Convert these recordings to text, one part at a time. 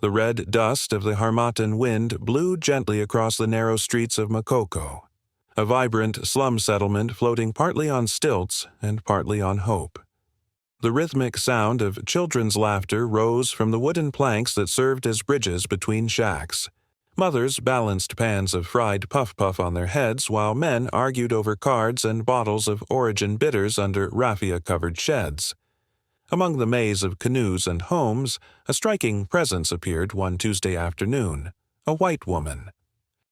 The red dust of the Harmattan wind blew gently across the narrow streets of Makoko, a vibrant slum settlement floating partly on stilts and partly on hope. The rhythmic sound of children's laughter rose from the wooden planks that served as bridges between shacks. Mothers balanced pans of fried puff-puff on their heads while men argued over cards and bottles of Origin bitters under raffia-covered sheds. Among the maze of canoes and homes, a striking presence appeared one Tuesday afternoon, a white woman.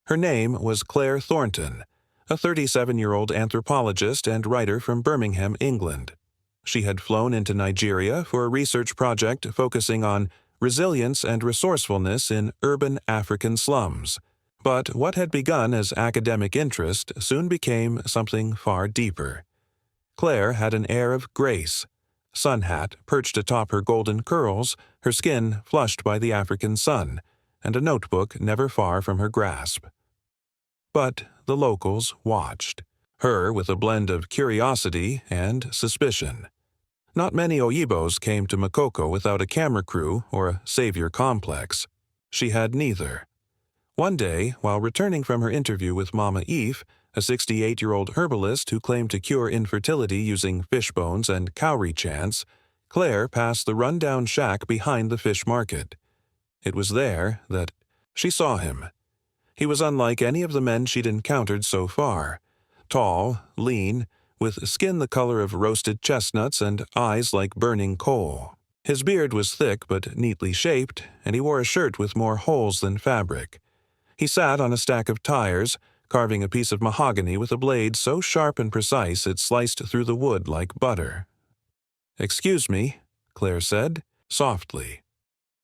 Her name was Claire Thornton, a 37-year-old anthropologist and writer from Birmingham, England. She had flown into Nigeria for a research project focusing on resilience and resourcefulness in urban African slums. But what had begun as academic interest soon became something far deeper. Claire had an air of grace, sun hat perched atop her golden curls, her skin flushed by the African sun, and a notebook never far from her grasp. But the locals watched, her with a blend of curiosity and suspicion. Not many Oyibos came to Makoko without a camera crew or a savior complex. She had neither. One day, while returning from her interview with Mama Eve, a 68-year-old herbalist who claimed to cure infertility using fish bones and cowrie chants, Claire passed the run-down shack behind the fish market. It was there that she saw him. He was unlike any of the men she'd encountered so far. Tall, lean, with skin the color of roasted chestnuts and eyes like burning coal. His beard was thick but neatly shaped, and he wore a shirt with more holes than fabric. He sat on a stack of tires, carving a piece of mahogany with a blade so sharp and precise it sliced through the wood like butter. "Excuse me," Claire said, softly.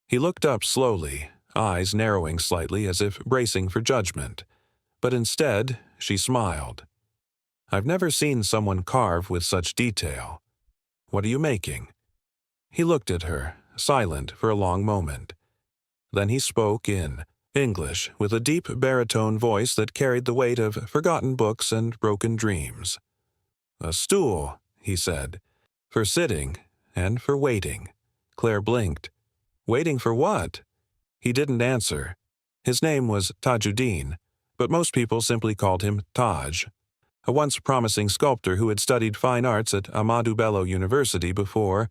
He looked up slowly, eyes narrowing slightly as if bracing for judgment. But instead, she smiled. "I've never seen someone carve with such detail. What are you making?" He looked at her, silent for a long moment. Then he spoke in English with a deep baritone voice that carried the weight of forgotten books and broken dreams. "A stool," he said, "for sitting and for waiting." Claire blinked. "Waiting for what?" He didn't answer. His name was Tajudeen, but most people simply called him Taj, a once promising sculptor who had studied fine arts at Ahmadu Bello University before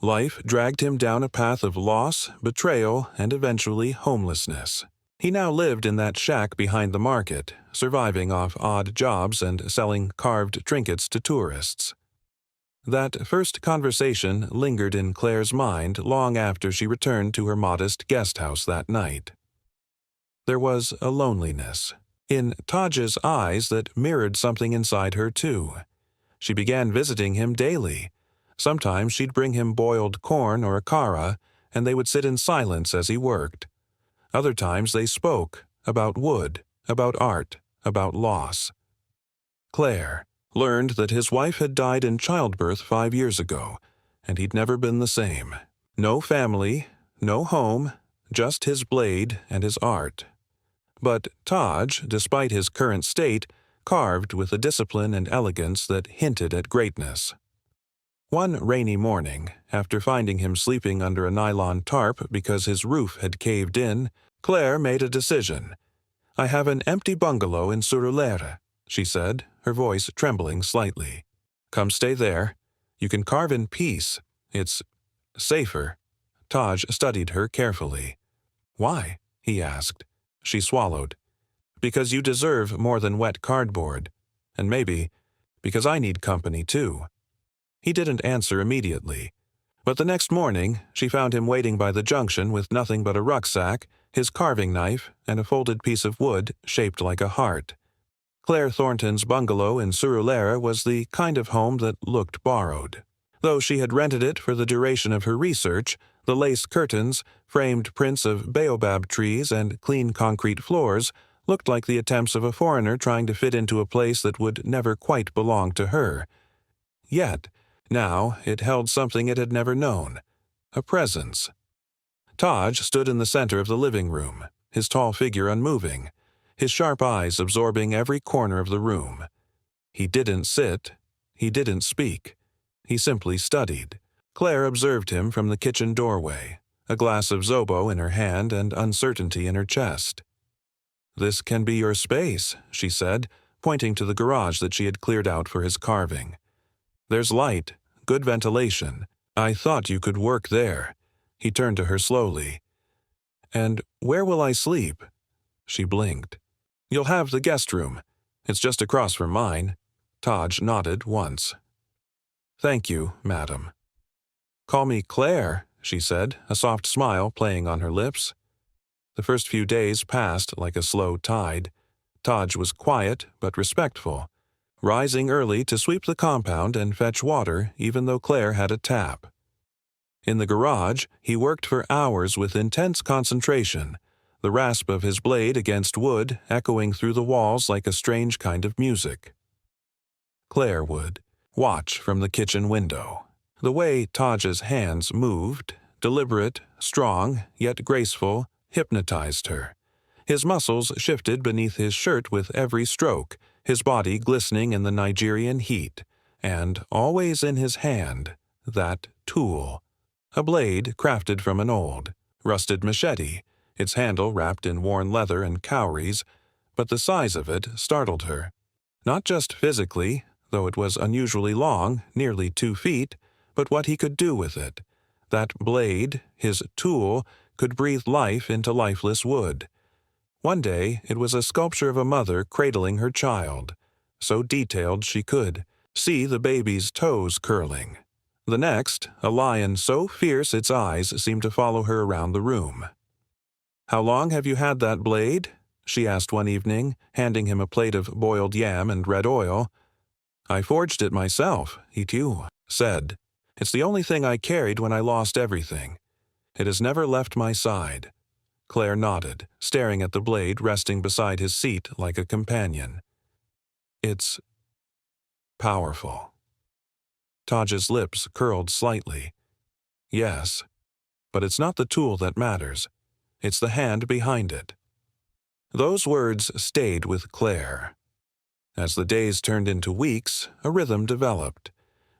life dragged him down a path of loss, betrayal, and eventually homelessness. He now lived in that shack behind the market, surviving off odd jobs and selling carved trinkets to tourists. That first conversation lingered in Claire's mind long after she returned to her modest guest house that night. There was a loneliness in Taj's eyes that mirrored something inside her too. She began visiting him daily. Sometimes she'd bring him boiled corn or akara, and they would sit in silence as he worked. Other times they spoke about wood, about art, about loss. Claire learned that his wife had died in childbirth 5 years ago, and he'd never been the same. No family, no home, just his blade and his art. But Taj, despite his current state, carved with a discipline and elegance that hinted at greatness. One rainy morning, after finding him sleeping under a nylon tarp because his roof had caved in, Claire made a decision. "I have an empty bungalow in Surulere," she said, her voice trembling slightly. "Come stay there. You can carve in peace. It's safer." Taj studied her carefully. "Why?" he asked. She swallowed. "Because you deserve more than wet cardboard. And maybe because I need company too." He didn't answer immediately. But the next morning, she found him waiting by the junction with nothing but a rucksack, his carving knife, and a folded piece of wood shaped like a heart. Claire Thornton's bungalow in Surulere was the kind of home that looked borrowed. Though she had rented it for the duration of her research, the lace curtains, framed prints of baobab trees, and clean concrete floors looked like the attempts of a foreigner trying to fit into a place that would never quite belong to her. Yet, now it held something it had never known, a presence. Taj stood in the center of the living room, his tall figure unmoving, his sharp eyes absorbing every corner of the room. He didn't sit, he didn't speak, he simply studied. Claire observed him from the kitchen doorway, a glass of Zobo in her hand and uncertainty in her chest. "This can be your space," she said, pointing to the garage that she had cleared out for his carving. "There's light, good ventilation. I thought you could work there." He turned to her slowly. "And where will I sleep?" She blinked. "You'll have the guest room. It's just across from mine." Taj nodded once. "Thank you, madam." "Call me Claire," she said, a soft smile playing on her lips. The first few days passed like a slow tide. Taj was quiet but respectful, rising early to sweep the compound and fetch water even though Claire had a tap. In the garage, he worked for hours with intense concentration, the rasp of his blade against wood echoing through the walls like a strange kind of music. Claire would watch from the kitchen window. The way Taj's hands moved, deliberate, strong, yet graceful, hypnotized her. His muscles shifted beneath his shirt with every stroke, his body glistening in the Nigerian heat, and always in his hand, that tool. A blade crafted from an old, rusted machete, its handle wrapped in worn leather and cowries, but the size of it startled her. Not just physically, though it was unusually long, nearly 2 feet, but what he could do with it. That blade, his tool, could breathe life into lifeless wood. One day, it was a sculpture of a mother cradling her child, so detailed she could see the baby's toes curling. The next, a lion so fierce its eyes seemed to follow her around the room. "How long have you had that blade?" she asked one evening, handing him a plate of boiled yam and red oil. "I forged it myself," he too said. "It's the only thing I carried when I lost everything. It has never left my side." Claire nodded, staring at the blade resting beside his seat like a companion. "It's powerful." Taj's lips curled slightly. "Yes, but it's not the tool that matters. It's the hand behind it." Those words stayed with Claire. As the days turned into weeks, a rhythm developed.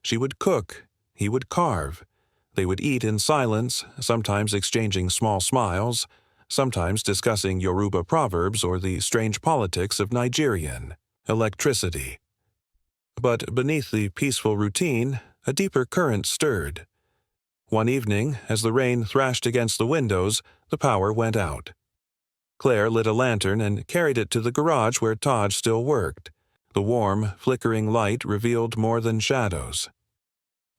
She would cook, he would carve. They would eat in silence, sometimes exchanging small smiles, sometimes discussing Yoruba proverbs or the strange politics of Nigerian electricity. But beneath the peaceful routine, a deeper current stirred. One evening, as the rain thrashed against the windows, the power went out. Claire lit a lantern and carried it to the garage where Taj still worked. The warm, flickering light revealed more than shadows.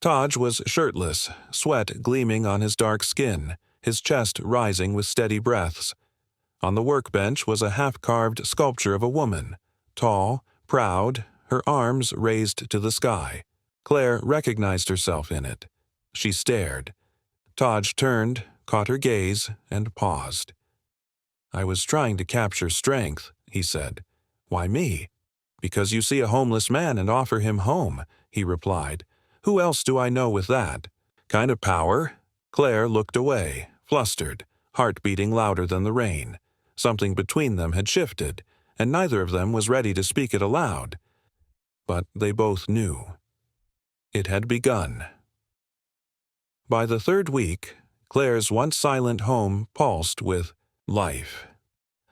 Taj was shirtless, sweat gleaming on his dark skin, his chest rising with steady breaths. On the workbench was a half-carved sculpture of a woman, tall, proud, her arms raised to the sky. Claire recognized herself in it. She stared. Taj turned, caught her gaze, and paused. "I was trying to capture strength," he said. "Why me?" "Because you see a homeless man and offer him home," he replied. "Who else do I know with that kind of power?" Claire looked away, flustered, heart beating louder than the rain. Something between them had shifted, and neither of them was ready to speak it aloud. But they both knew. It had begun. By the 3rd week, Claire's once silent home pulsed with life.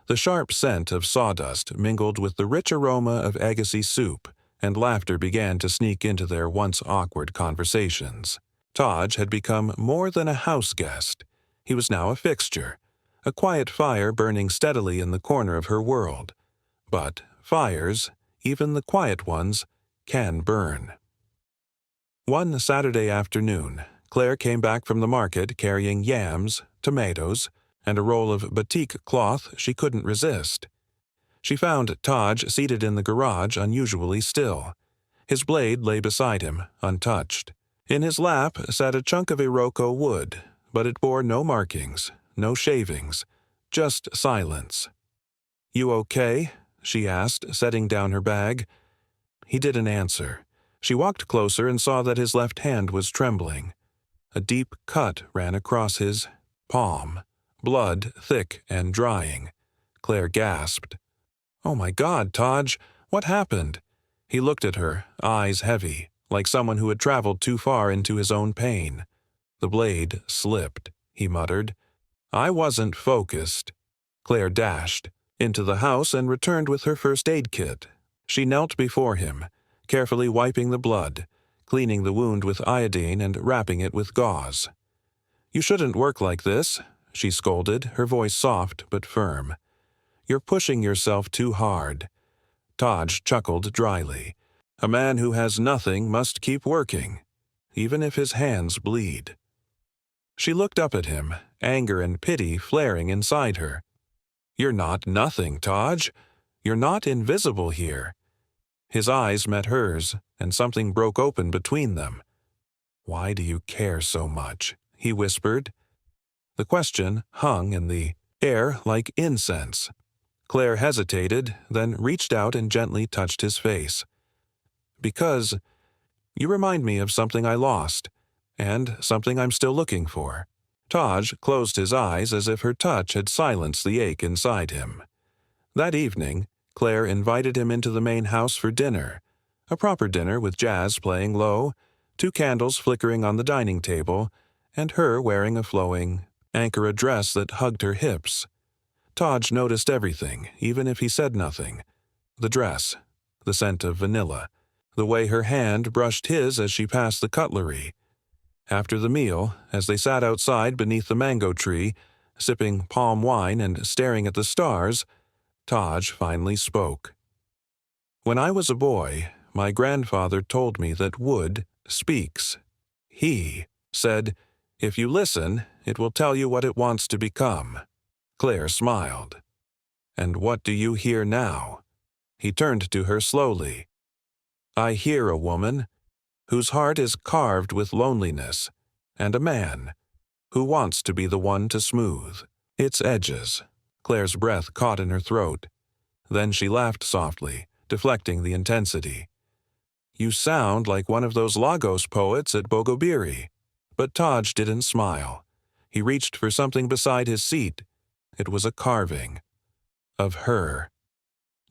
The sharp scent of sawdust mingled with the rich aroma of Agassi soup, and laughter began to sneak into their once awkward conversations. Taj had become more than a house guest. He was now a fixture, a quiet fire burning steadily in the corner of her world. But fires, even the quiet ones, can burn. One Saturday afternoon, Claire came back from the market carrying yams, tomatoes, and a roll of batik cloth she couldn't resist. She found Taj seated in the garage unusually still. His blade lay beside him, untouched. In his lap sat a chunk of Iroko wood, but it bore no markings, no shavings, just silence. "You okay?" she asked, setting down her bag. He didn't answer. She walked closer and saw that his left hand was trembling. A deep cut ran across his palm, blood thick and drying. Claire gasped. "Oh my God, Taj, what happened?" He looked at her, eyes heavy, like someone who had traveled too far into his own pain. The blade slipped. he muttered. I wasn't focused. Claire dashed into the house and returned with her first aid kit. She knelt before him, carefully wiping the blood, cleaning the wound with iodine and wrapping it with gauze. You shouldn't work like this, she scolded, her voice soft but firm. You're pushing yourself too hard. Taj chuckled dryly. A man who has nothing must keep working, even if his hands bleed. She looked up at him, anger and pity flaring inside her. You're not nothing, Taj. You're not invisible here. His eyes met hers, and something broke open between them. Why do you care so much? He whispered. The question hung in the air like incense. Claire hesitated, then reached out and gently touched his face. Because you remind me of something I lost, and something I'm still looking for. Taj closed his eyes as if her touch had silenced the ache inside him. That evening, Claire invited him into the main house for dinner, a proper dinner with jazz playing low, 2 candles flickering on the dining table, and her wearing a flowing Ankara dress that hugged her hips. Taj noticed everything, even if he said nothing. The dress, the scent of vanilla, the way her hand brushed his as she passed the cutlery. After the meal, as they sat outside beneath the mango tree, sipping palm wine and staring at the stars, Taj finally spoke. When I was a boy, my grandfather told me that wood speaks. He said, if you listen, it will tell you what it wants to become. Claire smiled. And what do you hear now? He turned to her slowly. I hear a woman whose heart is carved with loneliness, and a man who wants to be the one to smooth its edges. Claire's breath caught in her throat. Then she laughed softly, deflecting the intensity. You sound like one of those Lagos poets at Bogobiri. But Taj didn't smile. He reached for something beside his seat. It was a carving. Of her.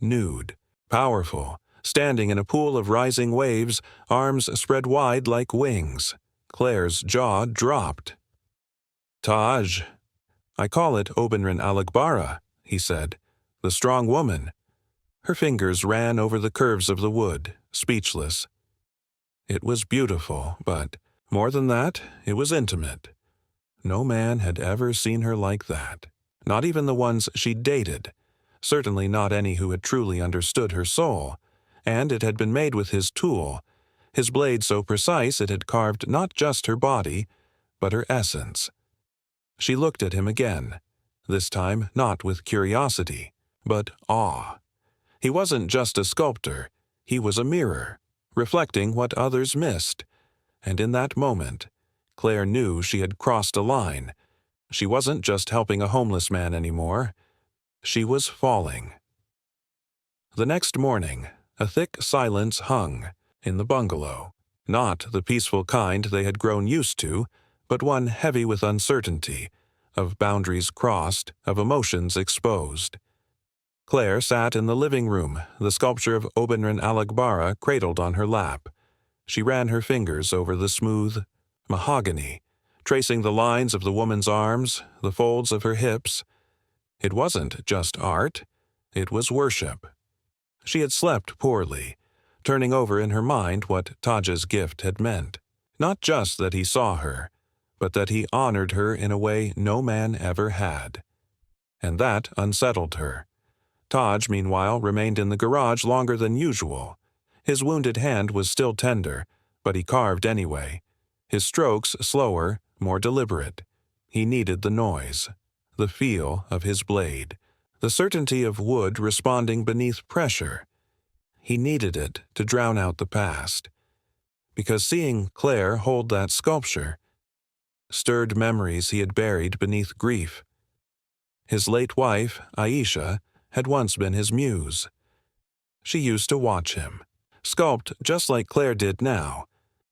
Nude, powerful, standing in a pool of rising waves, arms spread wide like wings. Claire's jaw dropped. Taj. I call it Obenrin Alagbara, he said. The strong woman. Her fingers ran over the curves of the wood, speechless. It was beautiful, but more than that, it was intimate. No man had ever seen her like that. Not even the ones she'd dated. Certainly not any who had truly understood her soul. And it had been made with his tool, his blade so precise it had carved not just her body, but her essence. She looked at him again, this time not with curiosity, but awe. He wasn't just a sculptor, he was a mirror, reflecting what others missed. And in that moment, Claire knew she had crossed a line. She wasn't just helping a homeless man anymore. She was falling. The next morning, a thick silence hung in the bungalow. Not the peaceful kind they had grown used to, but one heavy with uncertainty, of boundaries crossed, of emotions exposed. Claire sat in the living room, the sculpture of Obenrin Alagbara cradled on her lap. She ran her fingers over the smooth mahogany, tracing the lines of the woman's arms, the folds of her hips. It wasn't just art, it was worship. She had slept poorly, turning over in her mind what Taj's gift had meant. Not just that he saw her, but that he honored her in a way no man ever had. And that unsettled her. Taj, meanwhile, remained in the garage longer than usual. His wounded hand was still tender, but he carved anyway. His strokes slower, more deliberate. He needed the noise, the feel of his blade, the certainty of wood responding beneath pressure. He needed it to drown out the past. Because seeing Claire hold that sculpture stirred memories he had buried beneath grief. His late wife, Aisha, had once been his muse. She used to watch him, sculpt just like Claire did now,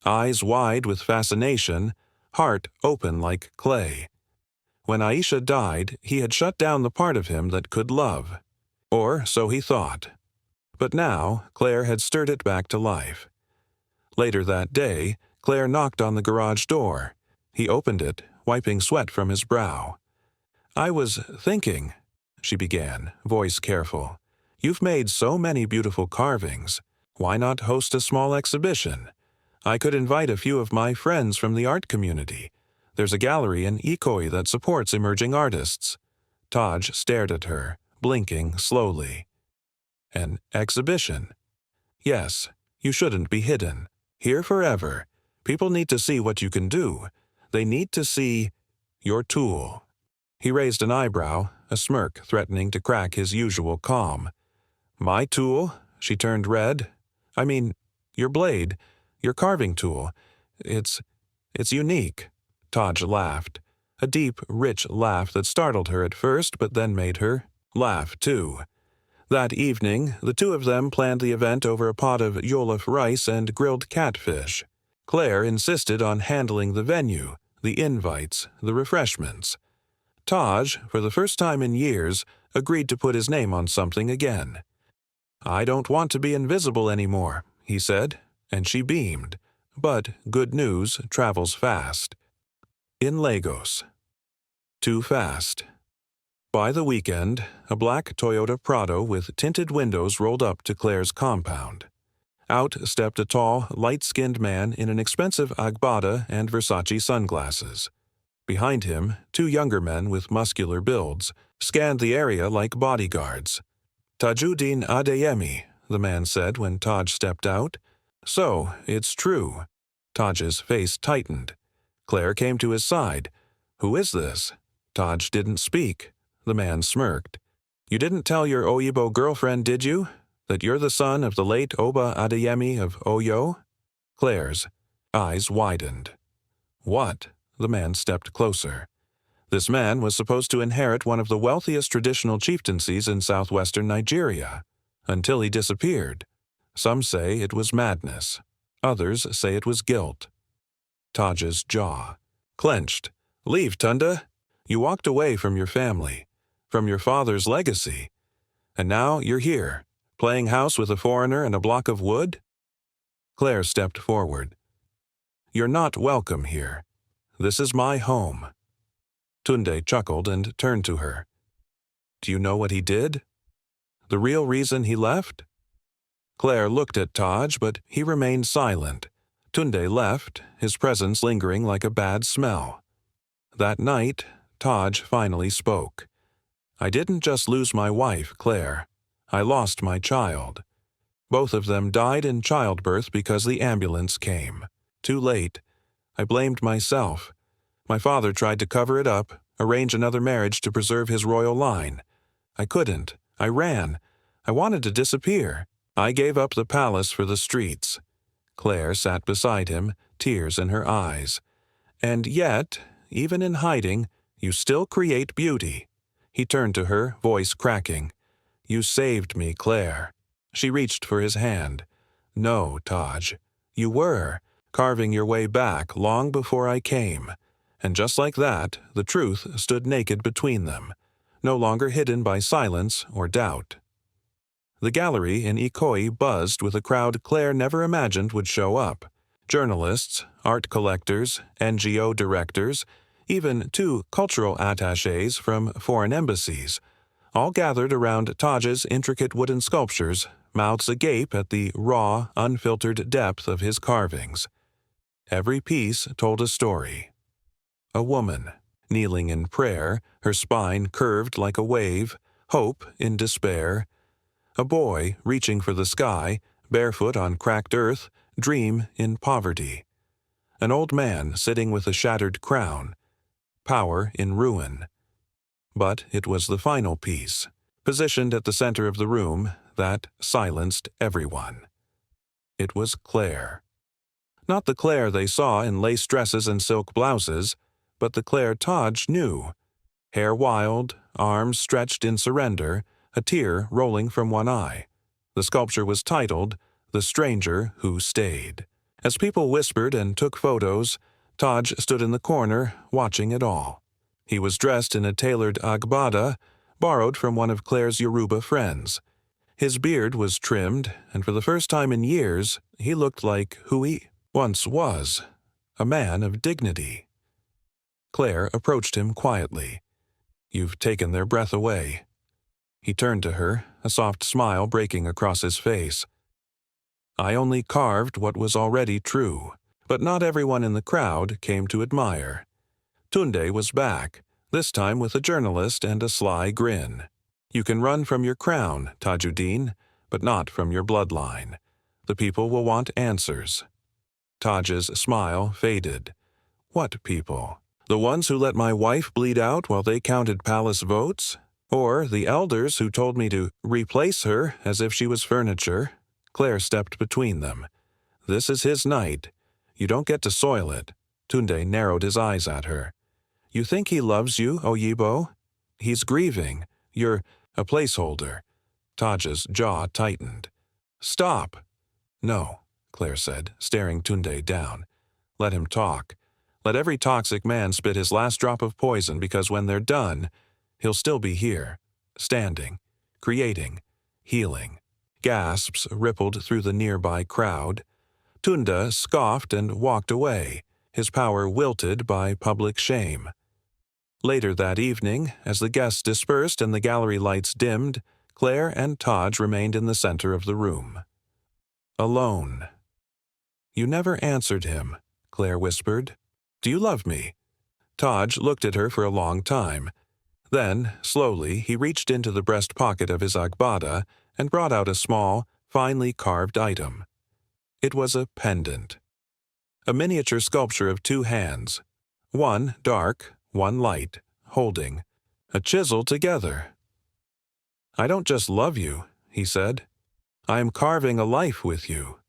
eyes wide with fascination, heart open like clay. When Aisha died, he had shut down the part of him that could love. Or so he thought. But now, Claire had stirred it back to life. Later that day, Claire knocked on the garage door. He opened it, wiping sweat from his brow. "I was thinking," she began, voice careful. "You've made so many beautiful carvings. Why not host a small exhibition? I could invite a few of my friends from the art community. There's a gallery in Ikoyi that supports emerging artists." Taj stared at her, blinking slowly. "An exhibition?" "Yes, you shouldn't be hidden. Here forever. People need to see what you can do. They need to see your tool." He raised an eyebrow, a smirk threatening to crack his usual calm. "My tool?" She turned red. "I mean, your blade, your carving tool. It's unique." Taj laughed, a deep, rich laugh that startled her at first but then made her laugh too. That evening, the two of them planned the event over a pot of jollof rice and grilled catfish. Claire insisted on handling the venue, the invites, the refreshments. Taj, for the first time in years, agreed to put his name on something again. "I don't want to be invisible anymore," he said, and she beamed. But good news travels fast. In Lagos. Too fast. By the weekend, a black Toyota Prado with tinted windows rolled up to Claire's compound. Out stepped a tall, light-skinned man in an expensive agbada and Versace sunglasses. Behind him, two younger men with muscular builds scanned the area like bodyguards. "Tajudeen Adeyemi," the man said when Taj stepped out. "So, it's true." Taj's face tightened. Claire came to his side. "Who is this?" Taj didn't speak. The man smirked. "You didn't tell your Oyibo girlfriend, did you? That you're the son of the late Oba Adeyemi of Oyo?" Claire's eyes widened. "What?" The man stepped closer. This man was supposed to inherit one of the wealthiest traditional chieftaincies in southwestern Nigeria, until he disappeared. Some say it was madness. Others say it was guilt. Taj's jaw clenched. "Leave, Tunda. You walked away from your family, from your father's legacy. And now you're here, playing house with a foreigner and a block of wood?" Claire stepped forward. "You're not welcome here. This is my home." Tunde chuckled and turned to her. "Do you know what he did? The real reason he left?" Claire looked at Taj, but he remained silent. Tunde left, his presence lingering like a bad smell. That night, Taj finally spoke. "I didn't just lose my wife, Claire. I lost my child. Both of them died in childbirth because the ambulance came. Too late. I blamed myself. My father tried to cover it up, arrange another marriage to preserve his royal line. I couldn't. I ran. I wanted to disappear. I gave up the palace for the streets." Claire sat beside him, tears in her eyes. "And yet, even in hiding, you still create beauty." He turned to her, voice cracking. "You saved me, Claire." She reached for his hand. "No, Taj. You were, carving your way back long before I came." And just like that, the truth stood naked between them, no longer hidden by silence or doubt. The gallery in Ikoyi buzzed with a crowd Claire never imagined would show up. Journalists, art collectors, NGO directors, even two cultural attachés from foreign embassies, all gathered around Taj's intricate wooden sculptures, mouths agape at the raw, unfiltered depth of his carvings. Every piece told a story. A woman, kneeling in prayer, her spine curved like a wave, hope in despair. A boy reaching for the sky, barefoot on cracked earth, dream in poverty. An old man sitting with a shattered crown, power in ruin. But it was the final piece, positioned at the center of the room, that silenced everyone. It was Claire. Not the Claire they saw in lace dresses and silk blouses, but the Claire Taj knew. Hair wild, arms stretched in surrender, a tear rolling from one eye. The sculpture was titled, "The Stranger Who Stayed." As people whispered and took photos, Taj stood in the corner, watching it all. He was dressed in a tailored agbada, borrowed from one of Claire's Yoruba friends. His beard was trimmed, and for the first time in years, he looked like who he once was, a man of dignity. Claire approached him quietly. "You've taken their breath away." He turned to her, a soft smile breaking across his face. "I only carved what was already true, but not everyone in the crowd came to admire." Tunde was back, this time with a journalist and a sly grin. "You can run from your crown, Tajudeen, but not from your bloodline. The people will want answers." Taj's smile faded. "What people? The ones who let my wife bleed out while they counted palace votes? Or the elders who told me to replace her as if she was furniture?" Claire stepped between them. "This is his night. You don't get to soil it." Tunde narrowed his eyes at her. "You think he loves you, Oyibo? He's grieving. You're a placeholder." Taj's jaw tightened. "Stop." "No," Claire said, staring Tunde down. "Let him talk. Let every toxic man spit his last drop of poison, because when they're done, he'll still be here, standing, creating, healing." Gasps rippled through the nearby crowd. Tunde scoffed and walked away, his power wilted by public shame. Later that evening, as the guests dispersed and the gallery lights dimmed, Claire and Taj remained in the center of the room. Alone. "You never answered him," Claire whispered. "Do you love me?" Taj looked at her for a long time. Then, slowly, he reached into the breast pocket of his agbada and brought out a small, finely carved item. It was a pendant. A miniature sculpture of two hands, one dark, one light, holding, a chisel together. "I don't just love you," he said. "I am carving a life with you."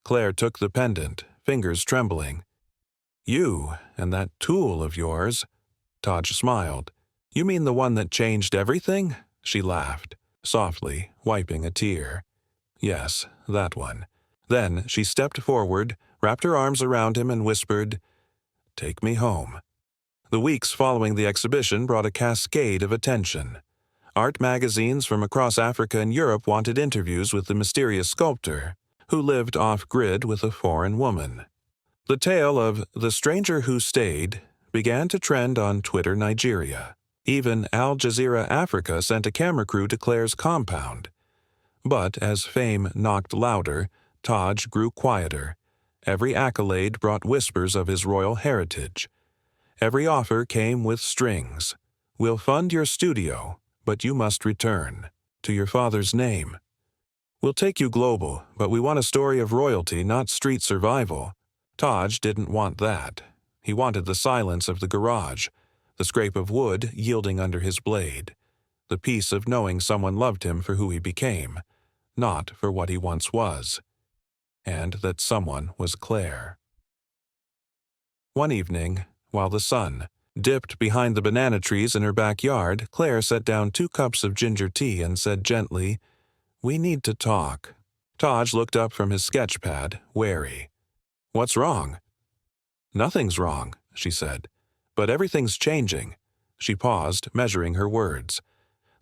Claire took the pendant, fingers trembling. "You and that tool of yours." Taj smiled. "You mean the one that changed everything?" She laughed, softly, wiping a tear. "Yes, that one." Then she stepped forward, wrapped her arms around him and whispered, "Take me home." The weeks following the exhibition brought a cascade of attention. Art magazines from across Africa and Europe wanted interviews with the mysterious sculptor, who lived off-grid with a foreign woman. The tale of "The Stranger Who Stayed" began to trend on Twitter Nigeria. Even Al Jazeera Africa sent a camera crew to Claire's compound. But as fame knocked louder, Taj grew quieter. Every accolade brought whispers of his royal heritage. Every offer came with strings. "We'll fund your studio, but you must return to your father's name. We'll take you global, but we want a story of royalty, not street survival." Taj didn't want that. He wanted the silence of the garage, the scrape of wood yielding under his blade, the peace of knowing someone loved him for who he became, not for what he once was, and that someone was Claire. One evening, while the sun dipped behind the banana trees in her backyard, Claire set down 2 cups of ginger tea and said gently, "We need to talk." Taj looked up from his sketch pad, wary. "What's wrong?" "Nothing's wrong," she said, "but everything's changing." She paused, measuring her words.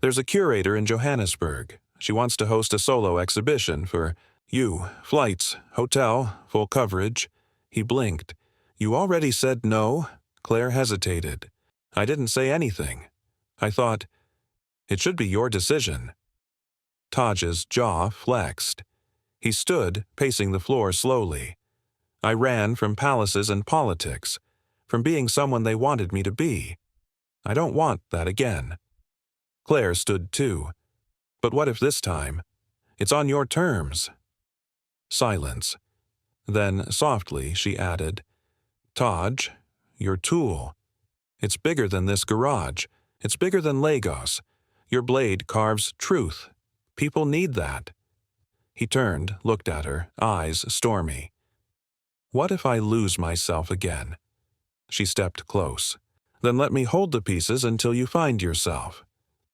"There's a curator in Johannesburg. She wants to host a solo exhibition for you. Flights, hotel, full coverage." He blinked. "You already said no?" Claire hesitated. "I didn't say anything. I thought, it should be your decision." Taj's jaw flexed. He stood, pacing the floor slowly. "I ran from palaces and politics, from being someone they wanted me to be. I don't want that again." Claire stood too. "But what if this time? It's on your terms." Silence. Then, softly, she added, "Taj, your tool. It's bigger than this garage. It's bigger than Lagos. Your blade carves truth. People need that." He turned, looked at her, eyes stormy. "What if I lose myself again?" She stepped close. "Then let me hold the pieces until you find yourself."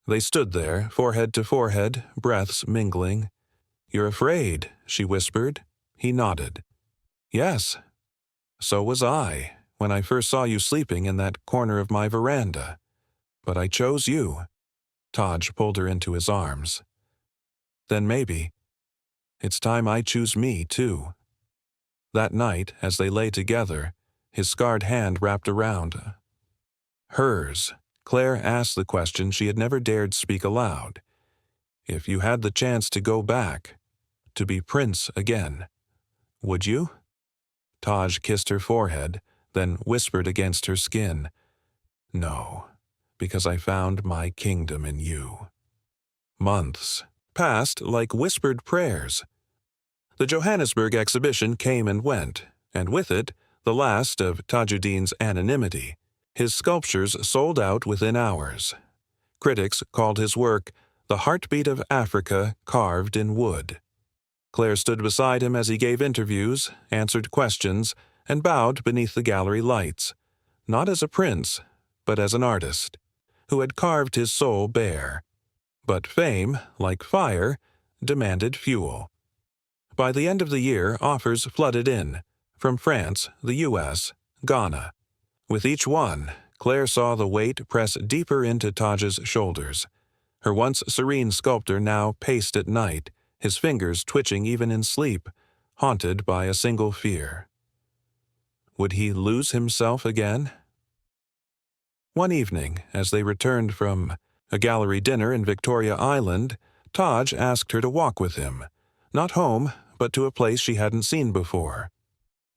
They stood there, forehead to forehead, breaths mingling. "You're afraid," she whispered. He nodded. "Yes. So was I, when I first saw you sleeping in that corner of my veranda. But I chose you." Taj pulled her into his arms. "Then maybe it's time I choose me, too." That night, as they lay together, his scarred hand wrapped around Hers. Claire asked the question she had never dared speak aloud. If you had the chance to go back, to be prince again, would you? Taj kissed her forehead, then whispered against her skin, "No, because I found my kingdom in you." Months passed like whispered prayers. The Johannesburg exhibition came and went, and with it, the last of Tajudeen's anonymity. His sculptures sold out within hours. Critics called his work the heartbeat of Africa carved in wood. Claire stood beside him as he gave interviews, answered questions, and bowed beneath the gallery lights, not as a prince, but as an artist, who had carved his soul bare. But fame, like fire, demanded fuel. By the end of the year, offers flooded in, from France, the U.S., Ghana. With each one, Claire saw the weight press deeper into Taj's shoulders. Her once serene sculptor now paced at night, his fingers twitching even in sleep, haunted by a single fear. Would he lose himself again? One evening, as they returned from a gallery dinner in Victoria Island, Taj asked her to walk with him, not home, but to a place she hadn't seen before.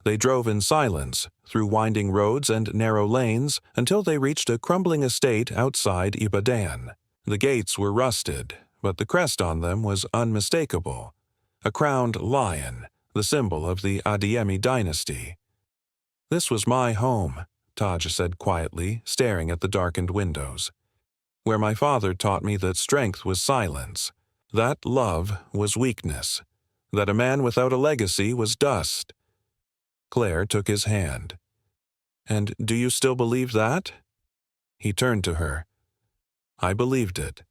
They drove in silence, through winding roads and narrow lanes, until they reached a crumbling estate outside Ibadan. The gates were rusted, but the crest on them was unmistakable, a crowned lion, the symbol of the Adeyemi dynasty. "This was my home," Taj said quietly, staring at the darkened windows, "where my father taught me that strength was silence, that love was weakness, that a man without a legacy was dust." Claire took his hand. "And do you still believe that?" He turned to her. "I believed it.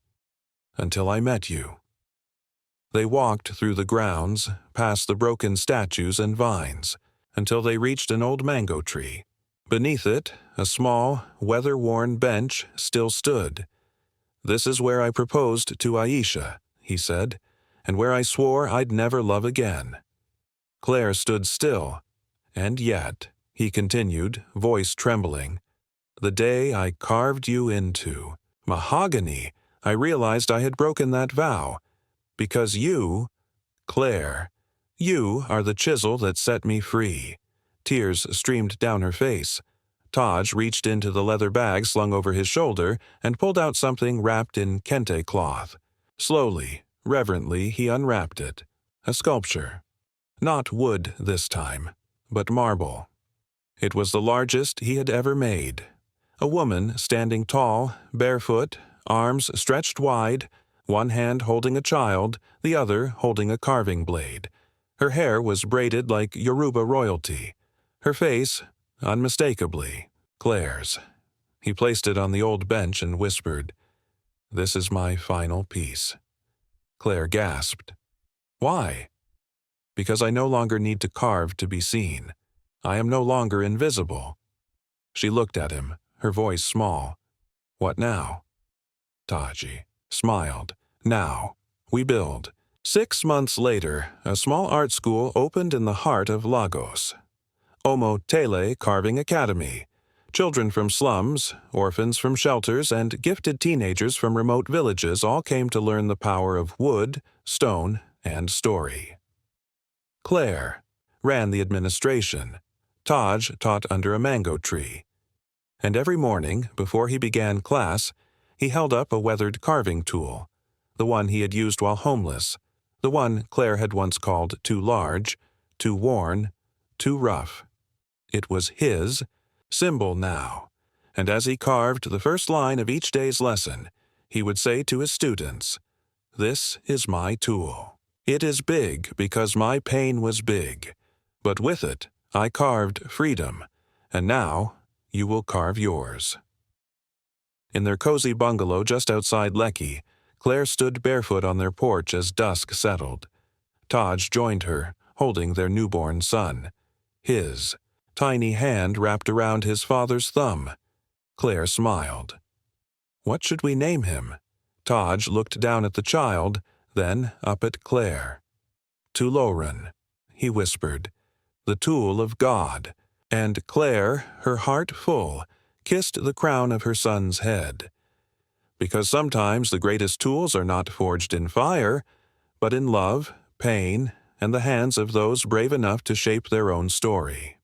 Until I met you." They walked through the grounds, past the broken statues and vines, until they reached an old mango tree. Beneath it, a small, weather-worn bench still stood. "This is where I proposed to Aisha," he said, "and where I swore I'd never love again." Claire stood still. "And yet," he continued, voice trembling, "the day I carved you into mahogany, I realized I had broken that vow. Because you, Claire, you are the chisel that set me free." Tears streamed down her face. Taj reached into the leather bag slung over his shoulder and pulled out something wrapped in kente cloth. Slowly, reverently, he unwrapped it. A sculpture. Not wood this time, but marble. It was the largest he had ever made. A woman standing tall, barefoot, arms stretched wide, one hand holding a child, the other holding a carving blade. Her hair was braided like Yoruba royalty. Her face, unmistakably, Claire's. He placed it on the old bench and whispered, "This is my final piece." Claire gasped. "Why?" "Because I no longer need to carve to be seen. I am no longer invisible." She looked at him, her voice small. "What now?" Taji smiled. "Now, we build." 6 months later, a small art school opened in the heart of Lagos. Omo Tele Carving Academy. Children from slums, orphans from shelters, and gifted teenagers from remote villages all came to learn the power of wood, stone, and story. Claire ran the administration. Taj taught under a mango tree. And every morning, before he began class, he held up a weathered carving tool, the one he had used while homeless, the one Claire had once called too large, too worn, too rough. It was his symbol now, and as he carved the first line of each day's lesson, he would say to his students, "This is my tool. It is big because my pain was big, but with it I carved freedom, and now you will carve yours." In their cozy bungalow just outside Lekki, Claire stood barefoot on their porch as dusk settled. Taj joined her, holding their newborn son. His tiny hand wrapped around his father's thumb. Claire smiled. "What should we name him?" Taj looked down at the child, then up at Claire. "Tuloran," he whispered, "the tool of God." And Claire, her heart full, kissed the crown of her son's head. Because sometimes the greatest tools are not forged in fire, but in love, pain, and the hands of those brave enough to shape their own story.